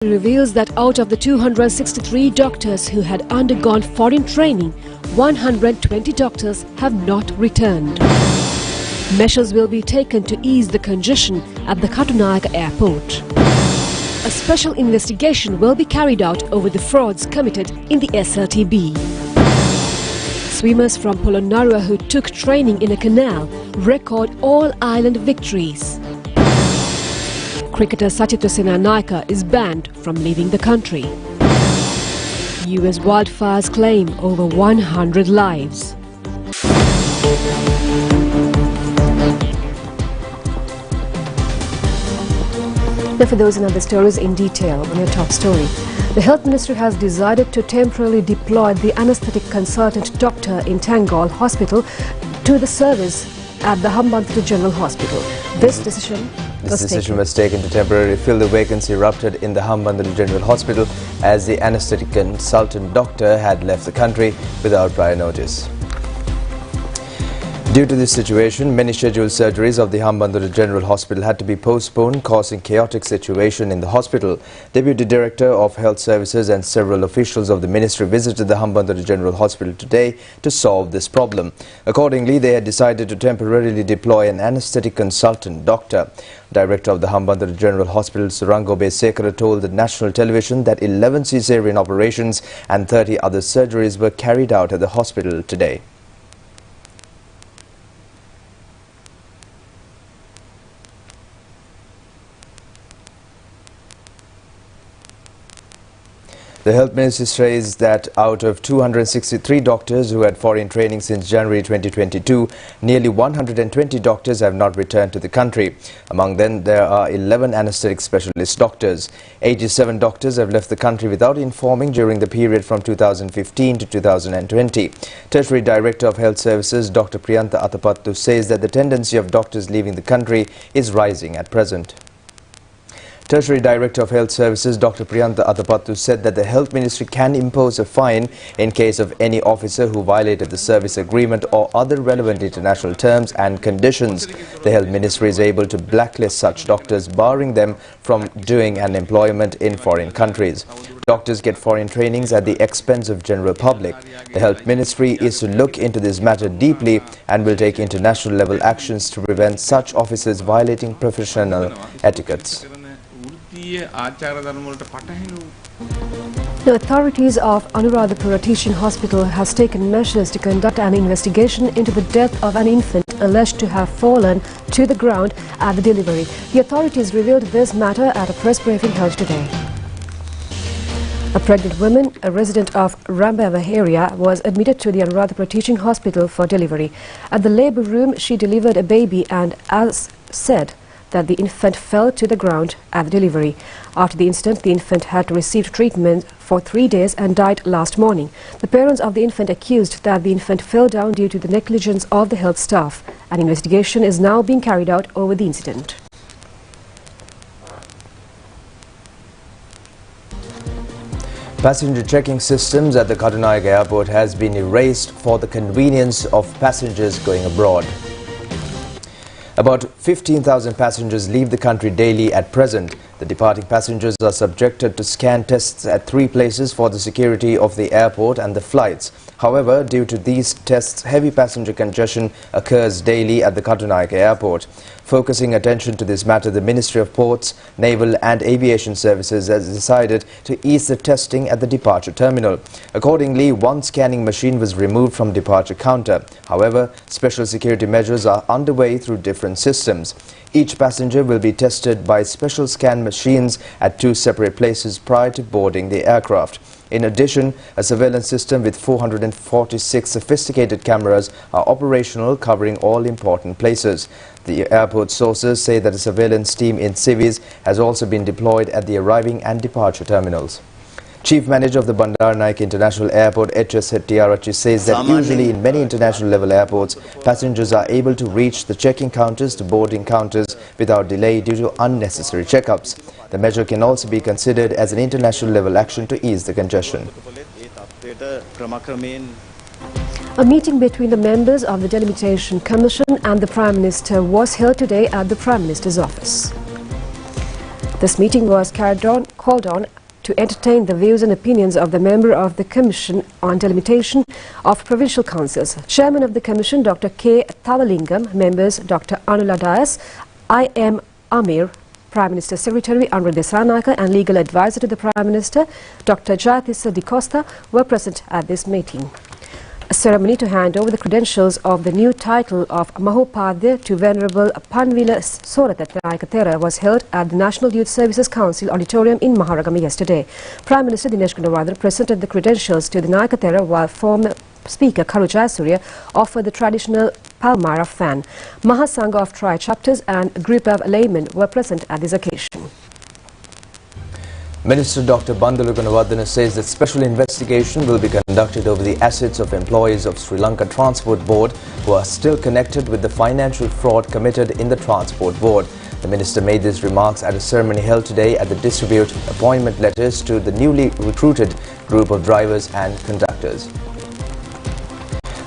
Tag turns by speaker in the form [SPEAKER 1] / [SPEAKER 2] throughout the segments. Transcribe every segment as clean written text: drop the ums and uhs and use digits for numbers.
[SPEAKER 1] reveals that out of the 263 doctors who had undergone foreign training, 120 doctors have not returned. Measures will be taken to ease the congestion at the ChannelEye airport. A special investigation will be carried out over the frauds committed in the SLTB. Swimmers from Polonnaruwa who took training in a canal record all-island victories. Cricketer Sachitrasena Naika is banned from leaving the country. US wildfires claim over 100 lives. Now for those and other stories in detail on your top story. The Health Ministry has decided to temporarily deploy the anaesthetic consultant doctor in Tangal Hospital to the service at the Hambantota General Hospital. This decision was taken to temporarily fill the vacancy erupted in the Hambantota General Hospital as the anaesthetic consultant doctor had left the country without prior notice. Due to this situation, many scheduled surgeries of the Hambantota General Hospital had to be postponed, causing chaotic situation in the hospital. Deputy Director of Health Services and several officials of the ministry visited the Hambantota General Hospital today to solve this problem. Accordingly, they had decided to temporarily deploy an anaesthetic consultant doctor. Director of the Hambantota General Hospital, Surangobe Sekara, told the national television that 11 caesarean operations and 30 other surgeries were carried out at the hospital today. The Health Ministry says that out of 263 doctors who had foreign training since January 2022, nearly 120 doctors have not returned to the country. Among them, there are 11 anaesthetic specialist doctors. 87 doctors have left the country without informing during the period from 2015 to 2020. Tertiary Director of Health Services, Dr. Priyantha Athapattu, says that the tendency of doctors leaving the country is rising at present. Tertiary Director of Health Services Dr. Priyantha Athapattu said that the Health Ministry can impose a fine in case of any officer who violated the service agreement or other relevant international terms and conditions. The Health Ministry is able to blacklist such doctors, barring them from doing an employment in foreign countries. Doctors get foreign trainings at the expense of general public. The Health Ministry is to look into this matter deeply and will take international level actions to prevent such officers violating professional etiquettes.
[SPEAKER 2] The
[SPEAKER 1] authorities of Anuradhapura Teaching Hospital has taken measures to conduct an investigation into the death of an infant alleged to have fallen to the ground at the delivery. The authorities revealed this matter at a press briefing held today. A pregnant woman, a resident of Rambava area, was admitted to the Anuradhapura Teaching Hospital for delivery. At the labour room, she delivered a baby and, as said, that the infant fell to the ground at the delivery. After the incident, the infant had received treatment for 3 days and died last morning. The parents of the infant accused that the infant fell down due to the negligence of the health staff. An investigation is now being carried out over the incident.
[SPEAKER 3] Passenger checking systems at the ChannelEye airport has been erased for the convenience of passengers going abroad. About 15,000 passengers leave the country daily at present. The departing passengers are subjected to scan tests at 3 places for the security of the airport and the flights. However, due to these tests, heavy passenger congestion occurs daily at the ChannelEye airport. Focusing attention to this matter, the Ministry of Ports, Naval and Aviation Services has decided to ease the testing at the departure terminal. Accordingly, 1 scanning machine was removed from departure counter. However, special security measures are underway through different systems. Each passenger will be tested by special scan machines at 2 separate places prior to boarding the aircraft. In addition, a surveillance system with 446 sophisticated cameras are operational, covering all important places. The airport sources say that a surveillance team in civis has also been deployed at the arriving and departure terminals. Chief Manager of the Bandar Naik International Airport, H.S. Hettiarachchi, says that usually in many international level airports, passengers are able to reach the check-in counters to boarding counters without delay due to unnecessary checkups. The measure can also be considered as an international level action to ease the congestion.
[SPEAKER 1] A meeting between the members of the Delimitation Commission and the Prime Minister was held today at the Prime Minister's office.
[SPEAKER 2] This meeting was called on to entertain the views and opinions of the member of the Commission on Delimitation of Provincial Councils. Chairman of the Commission, Dr. K. Thavalingam, members Dr. Anula Dias, I.M. Amir, Prime Minister's Secretary Anwar Dissanayake and legal advisor to the Prime Minister, Dr. Jayatissa Di Costa, were present at this meeting. A ceremony to hand over the credentials of the new title of Mahopadhyaya to Venerable Panvila Sorathatnayaka was held at the National Youth Services Council Auditorium in Maharagama yesterday. Prime Minister Dinesh Gunawardena presented the credentials to the Nayaka while former Speaker Karu Jayasuriya offered the traditional Palmyra fan. Mahasangha of Tri chapters and a group of laymen were present at this occasion.
[SPEAKER 1] Minister Dr. Bandulu Gunawardena says that special investigation will be conducted over the assets of employees of Sri Lanka Transport Board who are still connected with the financial fraud committed in the Transport Board. The minister made these remarks at a ceremony held today at the distribute appointment letters to the newly recruited group of drivers and conductors.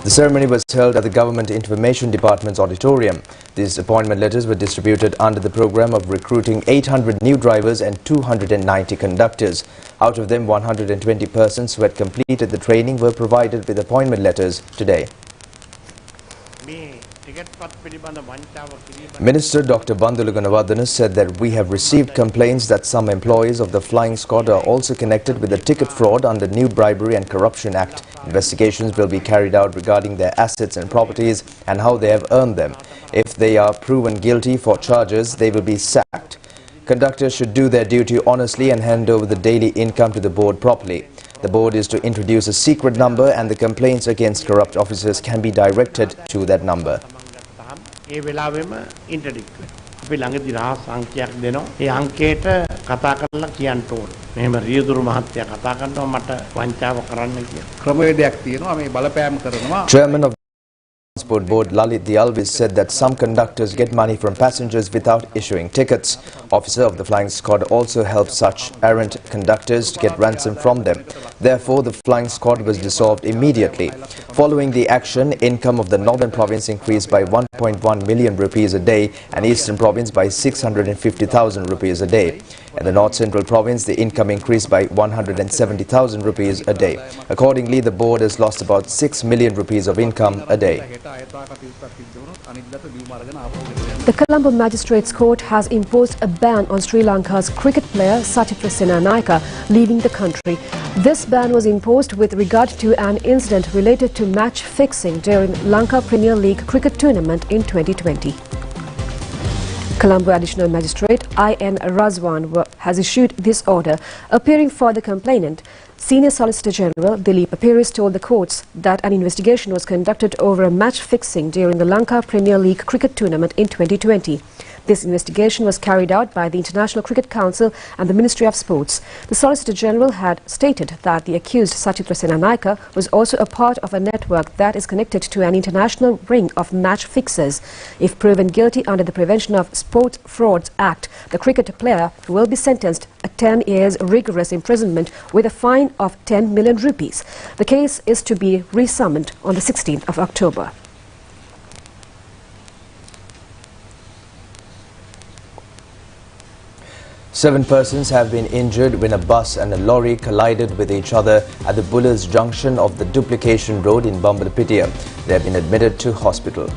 [SPEAKER 1] The ceremony was held at the Government Information Department's auditorium. These appointment letters were distributed under the program of recruiting 800 new drivers and 290 conductors. Out of them, 120 persons who had completed the training were provided with appointment letters today. Minister Dr. Bandulu Gunawardena said that we have received complaints that some employees of the Flying Squad are also connected with the ticket fraud under New Bribery and Corruption Act. Investigations will be carried out regarding their assets and properties and how they have earned them. If they are proven guilty for charges, they will be sacked. Conductors should do their duty honestly and hand over the daily income to the board properly. The board is to introduce a secret number and the complaints against corrupt officers can be directed to that number.
[SPEAKER 4] අපි ළඟදී රහස් අංකයක් දෙනවා. ඒ අංකයට කතා කරලා කියන්න ඕනේ. මෙහෙම රියදුරු මහත්තයා කතා කරනවා මට වංචාව කරන්න කියලා. ක්‍රමවේදයක් තියෙනවා මේ බලපෑම් කරනවා.
[SPEAKER 1] Chairman of Transport Board Lalit Dialvis said that some conductors get money from passengers without issuing tickets. Officer of the Flying Squad also helps such errant conductors to get ransom from them. Therefore, the Flying Squad was dissolved immediately. Following the action, income of the Northern Province increased by 1.1 million rupees a day and Eastern Province by 650,000 rupees a day. In the North Central Province, the income increased by 170,000 rupees a day. Accordingly, the board has lost about 6 million rupees of income a day.
[SPEAKER 2] The Colombo Magistrates Court has imposed a ban on Sri Lanka's cricket player Sathitra Senanayake leaving the country. This ban was imposed with regard to an incident related to match fixing during Lanka Premier League cricket tournament in 2020. Colombo Additional Magistrate I.N. Razwan has issued this order. Appearing for the complainant, Senior Solicitor General Dilip Apiris told the courts that an investigation was conducted over a match fixing during the Lanka Premier League cricket tournament in 2020. This investigation was carried out by the International Cricket Council and the Ministry of Sports. The Solicitor General had stated that the accused Sathitra Senanayake was also a part of a network that is connected to an international ring of match fixers. If proven guilty under the Prevention of Sport Frauds Act, the cricket player will be sentenced to 10 years rigorous imprisonment with a fine of 10 million rupees. The case is to be resummoned on the 16th of October.
[SPEAKER 1] Seven persons have been injured when a bus and a lorry collided with each other at the Bullers junction of the Duplication Road in Bambalapitiya. They have been admitted to hospital.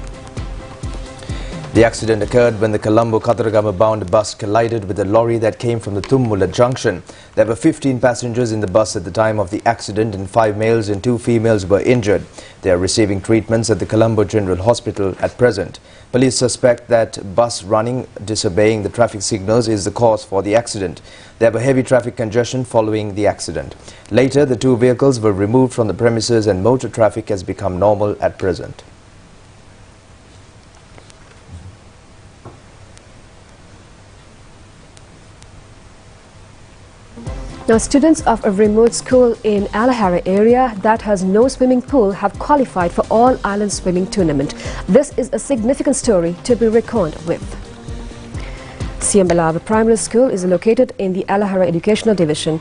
[SPEAKER 1] The accident occurred when the Colombo-Kataragama bound bus collided with a lorry that came from the Tummula junction. There were 15 passengers in the bus at the time of the accident and 5 males and 2 females were injured. They are receiving treatments at the Colombo General Hospital at present. Police suspect that bus running disobeying the traffic signals is the cause for the accident. There were heavy traffic congestion following the accident. Later, the 2 vehicles were removed from the premises and motor traffic has become normal at present.
[SPEAKER 2] Now, students of a remote school in Alahara area that has no swimming pool have qualified for All Island Swimming Tournament. This is a significant story to be reckoned with. Siambalawa Primary School is located in the Alahara Educational Division.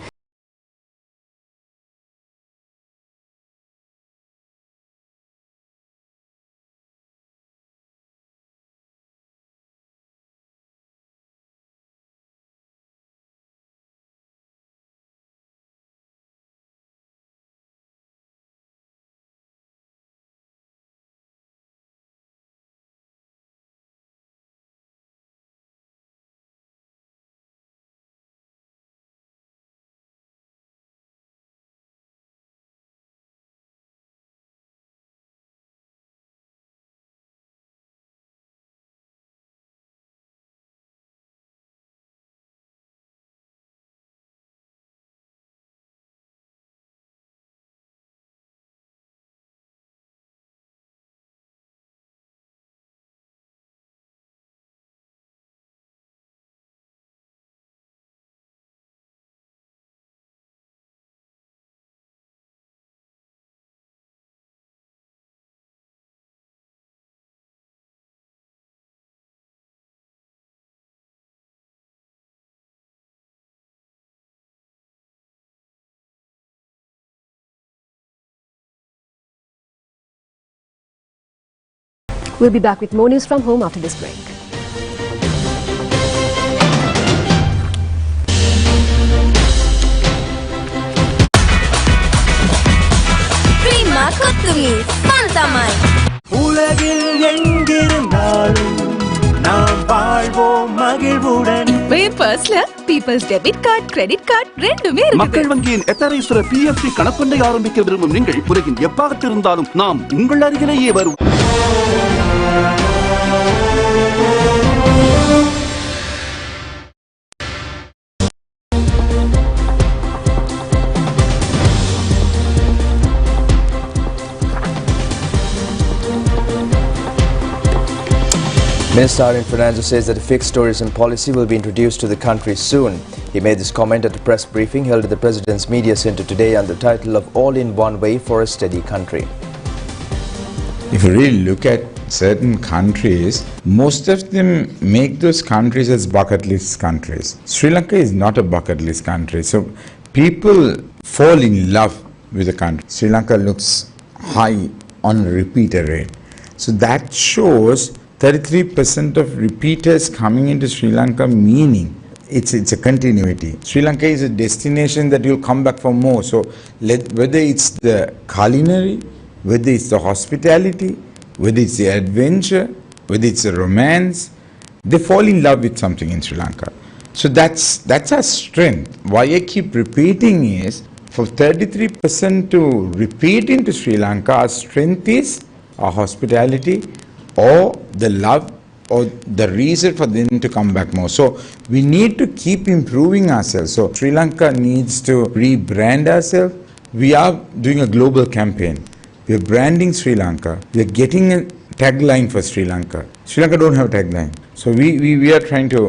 [SPEAKER 2] We'll be back with more news from home after this break.
[SPEAKER 5] Papers People's Debit Card, Credit Card, ரெண்டுமே இருக்குது.
[SPEAKER 6] மக்கள் வங்கியின் எத்தரைசுர PFC கணக்கொண்டை ஆரம்பிக்க விரும்பும் நீங்கள் உலகின் எப்பாகத்திருந்தாலும் நாம் உங்கள் அருகிலேயே வரும்.
[SPEAKER 1] Minister in Finance says that a fixed tourism policy will be introduced to the country soon. He made this comment at a press briefing held at the President's Media Centre today on the title of All in One Way for a Steady Country.
[SPEAKER 7] If you really look at certain countries, most of them make those countries as bucket list countries. Sri Lanka is not a bucket list country. So people fall in love with the country. Sri Lanka looks high on repeater rate. So that shows 33% of repeaters coming into Sri Lanka, meaning it's a continuity. Sri Lanka is a destination that you'll come back for more. So whether it's the culinary, whether it's the hospitality, whether it's the adventure, whether it's the romance, they fall in love with something in Sri Lanka. So that's our strength. Why I keep repeating is, for 33% to repeat into Sri Lanka, our strength is our hospitality, or the love, or the reason for them to come back more. So we need to keep improving ourselves. So Sri Lanka needs to rebrand ourselves. We are doing a global campaign. We are branding Sri Lanka. We are getting a tagline for Sri Lanka. Sri Lanka don't have a tagline. So we are trying to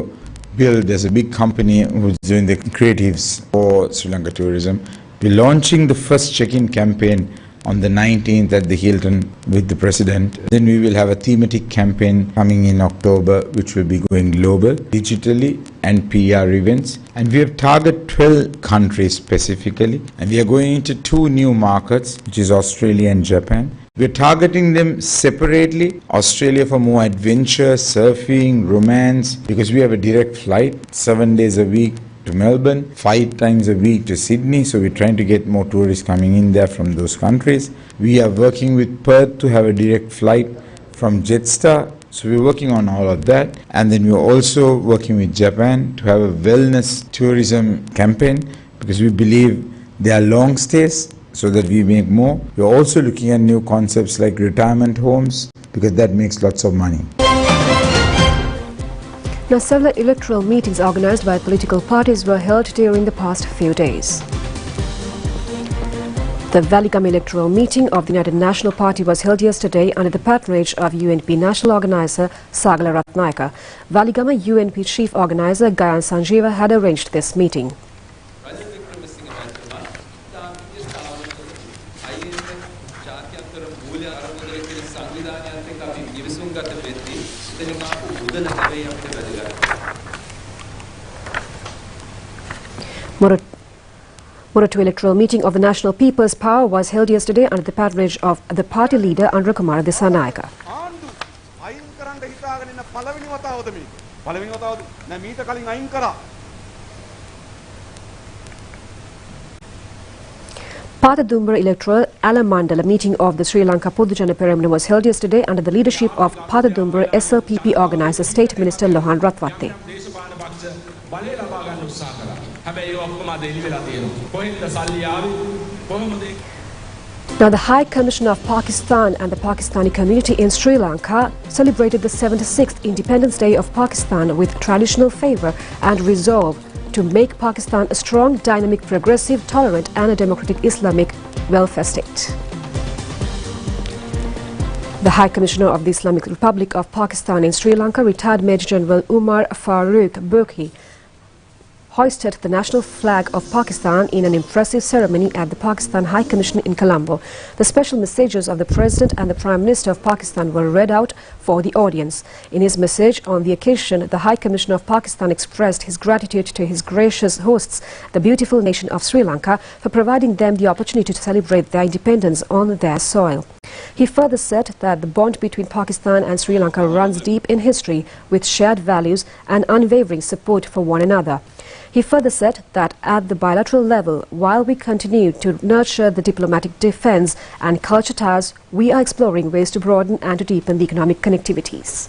[SPEAKER 7] build, there's a big company who's doing the creatives for Sri Lanka tourism. We're launching the first check-in campaign on the 19th at the Hilton with the President. Then we will have a thematic campaign coming in October, which will be going global, digitally and PR events. And we have targeted 12 countries specifically. And we are going into 2 new markets, which is Australia and Japan. We are targeting them separately. Australia for more adventure, surfing, romance, because we have a direct flight 7 days a week to Melbourne, 5 times a week to Sydney. So we're trying to get more tourists coming in there from those countries. We are working with Perth to have a direct flight from Jetstar. So we're working on all of that. And then we're also working with Japan to have a wellness tourism campaign, because we believe they are long stays so that we make more. We're also looking at new concepts like retirement homes, because that makes lots of money.
[SPEAKER 2] Now, several electoral meetings organized by political parties were held during the past few days. The Valigam electoral meeting of the United National Party was held yesterday under the patronage of UNP National Organizer Sagala Ratnayaka. Valigama UNP Chief Organizer Gayan Sanjeeva had arranged this meeting. Morato electoral meeting of the National People's Power was held yesterday under the patronage of the party leader Andra Kumara Dissanayaka. Patadumbra electoral Alamandala meeting of the Sri Lanka Podujana Peramuna was held yesterday under the leadership of Patadumbra SLPP organizer State Minister Lohan Ratwatte. Now, the High Commissioner of Pakistan and the Pakistani community in Sri Lanka celebrated the 76th Independence Day of Pakistan with traditional fervour and resolve to make Pakistan a strong, dynamic, progressive, tolerant and a democratic Islamic welfare state. The High Commissioner of the Islamic Republic of Pakistan in Sri Lanka, retired Major General Umar Farooq Burki, hoisted the national flag of Pakistan in an impressive ceremony at the Pakistan High Commission in Colombo. The special messages of the President and the Prime Minister of Pakistan were read out for the audience. In his message on the occasion, the High Commissioner of Pakistan expressed his gratitude to his gracious hosts, the beautiful nation of Sri Lanka, for providing them the opportunity to celebrate their independence on their soil. He further said that the bond between Pakistan and Sri Lanka runs deep in history with shared values and unwavering support for one another. He further said that at the bilateral level, while we continue to nurture the diplomatic defense and culture ties, we are exploring ways to broaden and to deepen the economic connectivities.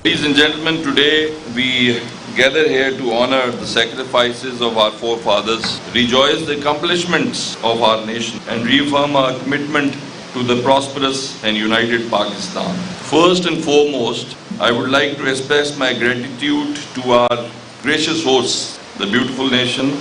[SPEAKER 8] Ladies and gentlemen, today we gather here to honor the sacrifices of our forefathers, rejoice the accomplishments of our nation, and reaffirm our commitment to the prosperous and united Pakistan. First and foremost, I would like to express my gratitude to our gracious hosts, the beautiful nation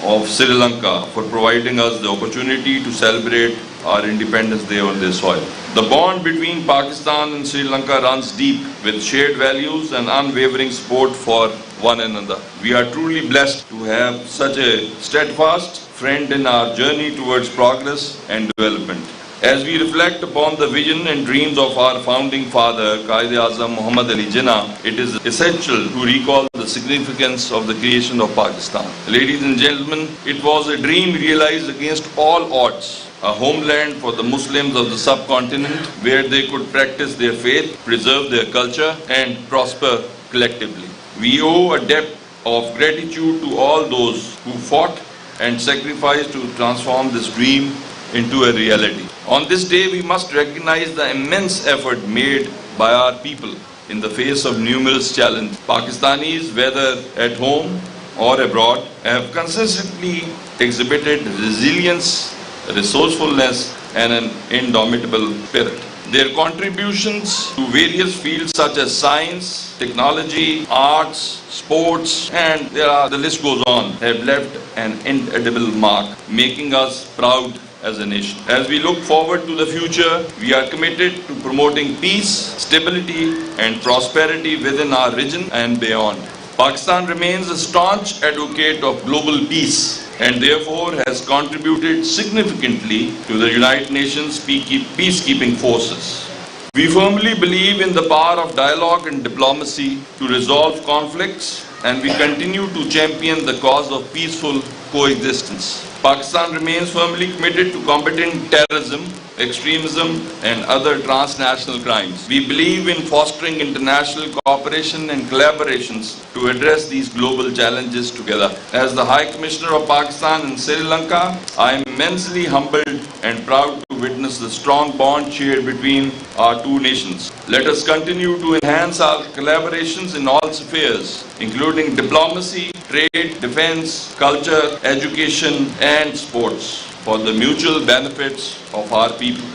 [SPEAKER 8] of Sri Lanka, for providing us the opportunity to celebrate our Independence Day on their soil. The bond between Pakistan and Sri Lanka runs deep with shared values and unwavering support for one another. We are truly blessed to have such a steadfast friend in our journey towards progress and development. As we reflect upon the vision and dreams of our founding father, Quaid-e-Azam Muhammad Ali Jinnah, it is essential to recall the significance of the creation of Pakistan. Ladies and gentlemen, it was a dream realized against all odds, a homeland for the Muslims of the subcontinent where they could practice their faith, preserve their culture, and prosper collectively. We owe a debt of gratitude to all those who fought and sacrificed to transform this dream into a reality. On this day, we must recognize the immense effort made by our people in the face of numerous challenges. Pakistanis, whether at home or abroad, have consistently exhibited resilience, resourcefulness, and an indomitable spirit. Their contributions to various fields such as science, technology, arts, sports, and the list goes on, have left an indelible mark, making us proud as a nation. As we look forward to the future, we are committed to promoting peace, stability, and prosperity within our region and beyond. Pakistan remains a staunch advocate of global peace and therefore has contributed significantly to the United Nations peacekeeping forces. We firmly believe in the power of dialogue and diplomacy to resolve conflicts, and we continue to champion the cause of peaceful coexistence. Pakistan remains firmly committed to combating terrorism, extremism, and other transnational crimes. We believe in fostering international cooperation and collaborations to address these global challenges together. As the High Commissioner of Pakistan in Sri Lanka, I am immensely humbled and proud to witness the strong bond shared between our two nations. Let us continue to enhance our collaborations in all spheres, including diplomacy, trade, defense, culture, education, and sports, for the mutual benefits of our people.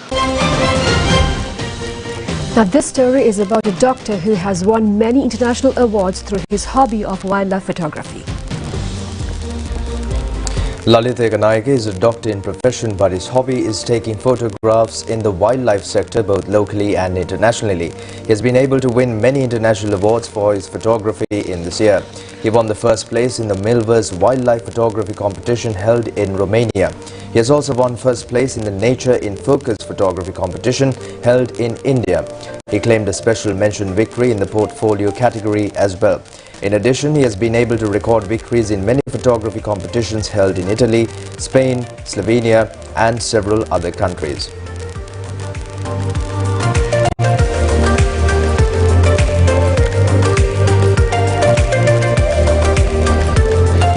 [SPEAKER 2] Now, this story is about a doctor who has won many international awards through his hobby of wildlife photography.
[SPEAKER 1] Lalit Ekanaike is a doctor in profession, but his hobby is taking photographs in the wildlife sector both locally and internationally. He has been able to win many international awards for his photography in this year. He won the first place in the Milvers Wildlife Photography competition held in Romania. He has also won first place in the Nature in Focus photography competition held in India. He claimed a special mention victory in the portfolio category as well. In addition, he has been able to record victories in many photography competitions held in Italy, Spain, Slovenia, and several other countries.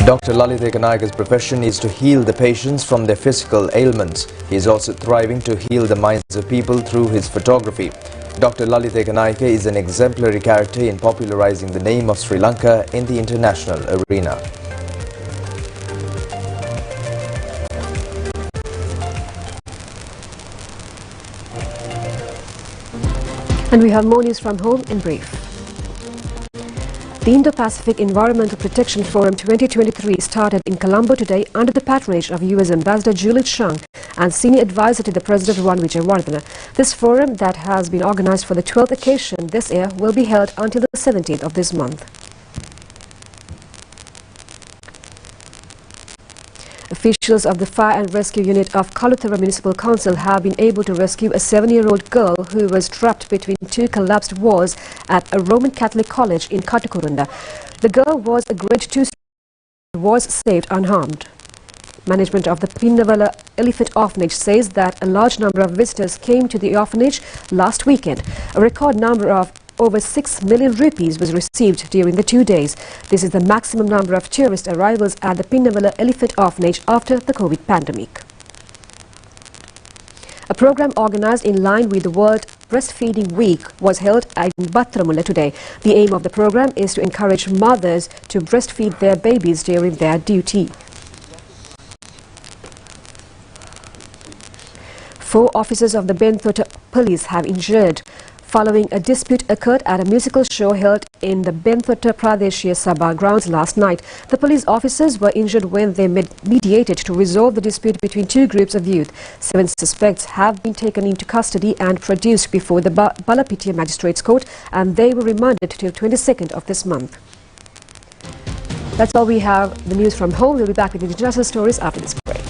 [SPEAKER 1] Dr. Lalit Ekanaike's profession is to heal the patients from their physical ailments. He is also thriving to heal the minds of people through his photography. Dr. Lalit Ekanaike is an exemplary character in popularizing the name of Sri Lanka in the international arena.
[SPEAKER 2] And we have more news from home in brief. The Indo-Pacific Environmental Protection Forum 2023 started in Colombo today under the patronage of U.S. Ambassador Julie Chung and Senior Advisor to the President Ran Vijayawardena. This forum, that has been organized for the 12th occasion this year, will be held until the 17th of this month. Officials of the Fire and Rescue Unit of Kaluthara Municipal Council have been able to rescue a 7-year-old girl who was trapped between two collapsed walls at a Roman Catholic college in Katakurunda. The girl was a grade 2 student and was saved unharmed. Management of the Pinnawala Elephant Orphanage says that a large number of visitors came to the orphanage last weekend. A record number of over 6 million rupees was received during the 2 days. This is the maximum number of tourist arrivals at the Pinnawala Elephant Orphanage after the COVID pandemic. A program organized in line with the World Breastfeeding Week was held in Battaramulla today. The aim of the program is to encourage mothers to breastfeed their babies during their duty. 4 officers of the Benthota police have injured following a dispute occurred at a musical show held in the Benthota Pradeshia Sabha grounds last night. The police officers were injured when they mediated to resolve the dispute between 2 groups of youth. 7 suspects have been taken into custody and produced before the Balapitiya Magistrates Court, and they were remanded till 22nd of this month. That's all we have. The news from home. We'll be back with the international stories after this break.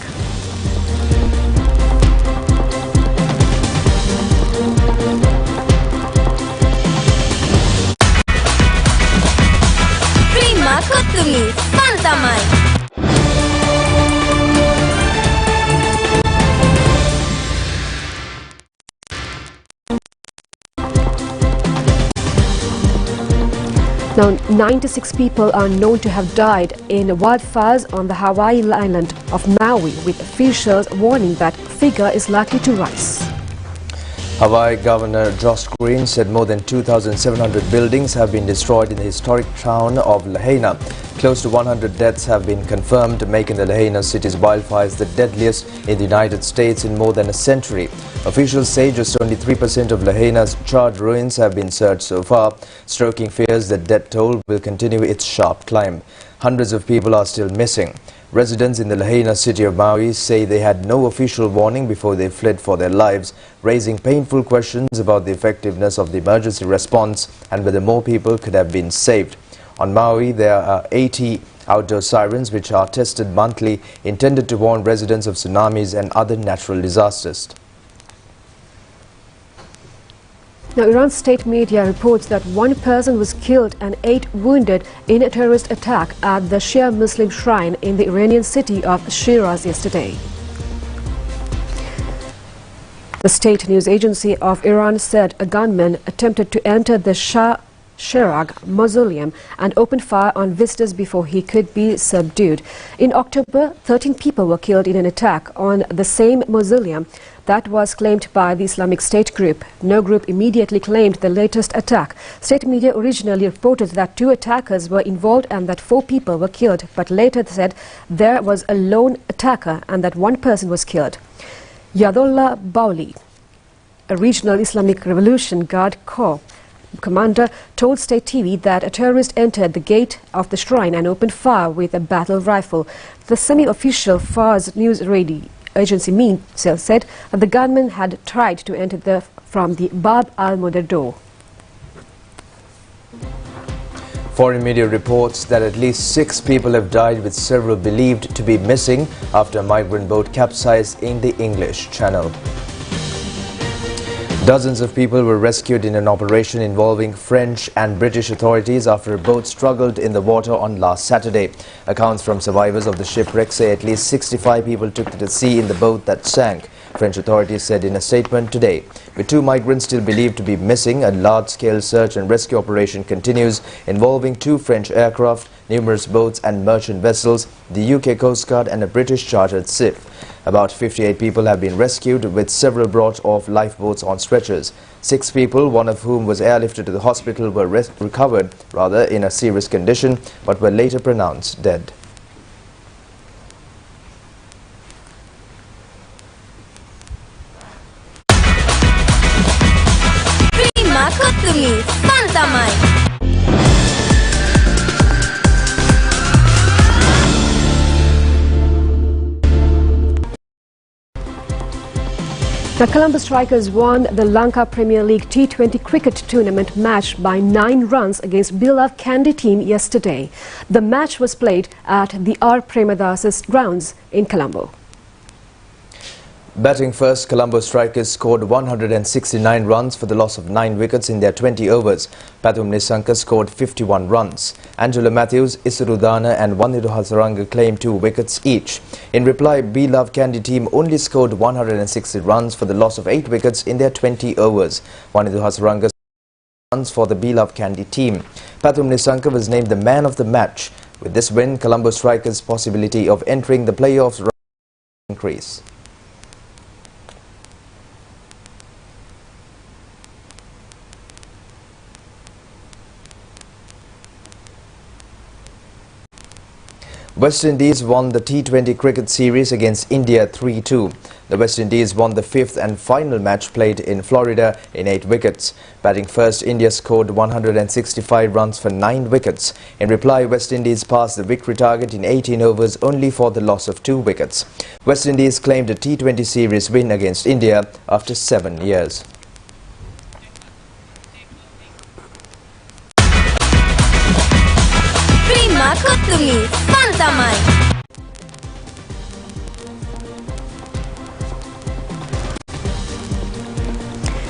[SPEAKER 2] Now, 96 people are known to have died in wildfires on the Hawaii island of Maui, with officials warning that figure is likely to rise.
[SPEAKER 1] Hawaii Governor Josh Green said more than 2,700 buildings have been destroyed in the historic town of Lahaina. Close to 100 deaths have been confirmed, making the Lahaina city's wildfires the deadliest in the United States in more than a century. Officials say just only 3% of Lahaina's charred ruins have been searched so far, stoking fears that death toll will continue its sharp climb. Hundreds of people are still missing. Residents in the Lahaina city of Maui say they had no official warning before they fled for their lives, raising painful questions about the effectiveness of the emergency response and whether more people could have been saved. On Maui, there are 80 outdoor sirens which are tested monthly, intended to warn residents of tsunamis and other natural disasters.
[SPEAKER 2] Now, Iran's state media reports that 1 person was killed and 8 wounded in a terrorist attack at the Shia Muslim shrine in the Iranian city of Shiraz yesterday. The state news agency of Iran said a gunman attempted to enter the Shah Cheragh mausoleum and opened fire on visitors before he could be subdued. In October, 13 people were killed in an attack on the same mausoleum that was claimed by the Islamic State group. No group immediately claimed the latest attack. State media originally reported that 2 attackers were involved and that 4 people were killed, but later said there was a lone attacker and that 1 person was killed. Yadullah Bauli, a regional Islamic Revolution Guard Corps commander, told State TV that a terrorist entered the gate of the shrine and opened fire with a battle rifle. The semi-official Fars news radio agency said that the gunman had tried to enter from the Bab al-Modar door.
[SPEAKER 1] Foreign media reports that at least 6 people have died, with several believed to be missing after a migrant boat capsized in the English Channel. Dozens of people were rescued in an operation involving French and British authorities after a boat struggled in the water on last Saturday. Accounts from survivors of the shipwreck say at least 65 people took to the sea in the boat that sank. French authorities said in a statement today. With 2 migrants still believed to be missing, a large-scale search and rescue operation continues, involving 2 French aircraft, numerous boats and merchant vessels, the UK Coast Guard and a British chartered ship. About 58 people have been rescued, with several brought off lifeboats on stretchers. 6 people, one of whom was airlifted to the hospital, were recovered in a serious condition, but were later pronounced dead.
[SPEAKER 2] The Colombo Strikers won the Lanka Premier League T20 cricket tournament match by 9 runs against beloved Kandy team yesterday. The match was played at the R. Premadas's grounds in Colombo.
[SPEAKER 1] Batting first, Colombo strikers scored 169 runs for the loss of 9 wickets in their 20 overs. Pathum Nissanka scored 51 runs. Angelo Matthews, Isarudana and Wanidu Hasaranga claimed 2 wickets each. In reply, B Love Candy team only scored 160 runs for the loss of 8 wickets in their 20 overs. Wanidu Hasaranga runs for the B Love Candy team. Pathum Nissanka was named the man of the match. With this win, Colombo strikers' possibility of entering the playoffs increase. West Indies won the T20 cricket series against India 3-2. The West Indies won the 5th and final match played in Florida in 8 wickets. Batting first, India scored 165 runs for 9 wickets. In reply, West Indies passed the victory target in 18 overs only for the loss of 2 wickets. West Indies claimed a T20 series win against India after 7 years.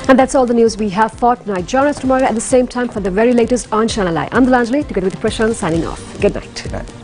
[SPEAKER 2] And that's all the news we have for tonight. Join us tomorrow at the same time for the very latest on Channel Eye. I'm Delanjali, together with Prashant, signing off. Good night.
[SPEAKER 1] Good night.